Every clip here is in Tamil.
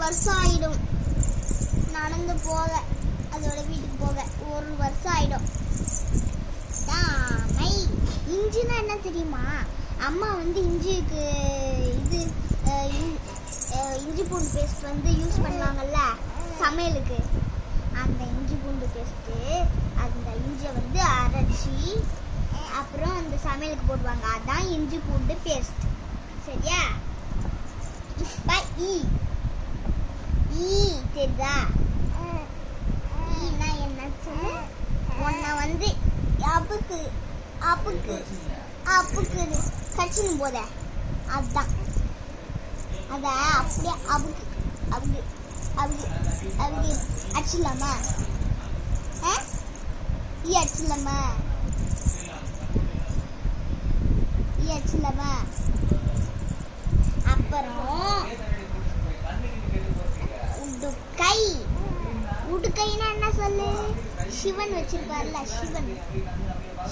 வருஷம் ஆயிடும் நடந்து போக, அதோட வீட்டுக்கு போக 1 வருஷம் ஆயிடும். இஞ்சினா என்ன தெரியுமா? அம்மா வந்து இஞ்சிக்கு இது இஞ்சி பூண்டு பேஸ்ட் வந்து யூஸ் பண்ணுவாங்கல்ல சமையலுக்கு. அந்த இஞ்சி பூண்டு பேஸ்ட்டு அந்த இஞ்சியை வந்து அரைச்சி அப்புறம் அந்த சமையலுக்கு போடுவாங்க. அதான் இஞ்சி பூண்டு பேஸ்ட். சரியா? இப்ப தெரியுதா? ஈனா என்ன சொல்லு? உன்னை வந்து அப்புக்கு அப்புக்கு அப்புக்கு கட்சின்னு போத, அதுதான். அத அப்படியே அப்புக்கு அப்புக்கு அப்புக்கு அப்புக்கு அடிச்சிடலாமா? அடிச்சிடலாமா? அடிச்சிடலாமா? அப்புறம் உடுக்கை. உடுக்கைன்னா என்ன சொல்லு? சிவன் வச்சிருப்பார்ல,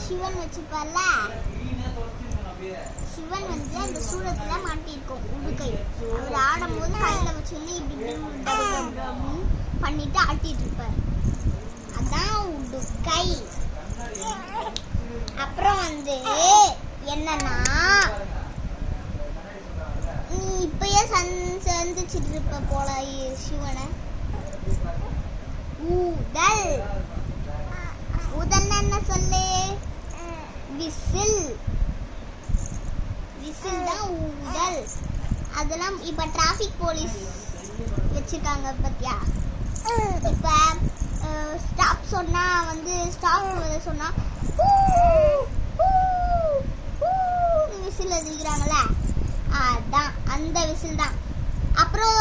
சிவன் வச்சிருப்பார்ல, சிவன் வந்து அந்த சூளத்துல மாட்டிருக்கும் உடுக்கை. அவர் ஆடும்போது கையில வச்சு இப்படி பண்ணிட்டு ஆட்டிட்டு இருப்பார். அதான் உடுக்கை. அப்புறம் வந்து என்னன்னா, நீ இப்பயே சந்திச்சிட்டு இருப்ப போல சிவனை. ஊதல். ஊதல் என்ன சொல்லு? விசில். விசில் தான் ஊதல். அதெல்லாம் இப்ப டிராபிக் போலீஸ் வச்சிருக்காங்க பத்தியா? இப்ப ஸ்டாப் சொன்னா வந்து ஸ்டாப் சொன்னா விசில் அடிக்கிறாங்கல்ல, அதான் அந்த விசில் தான். அப்புறம்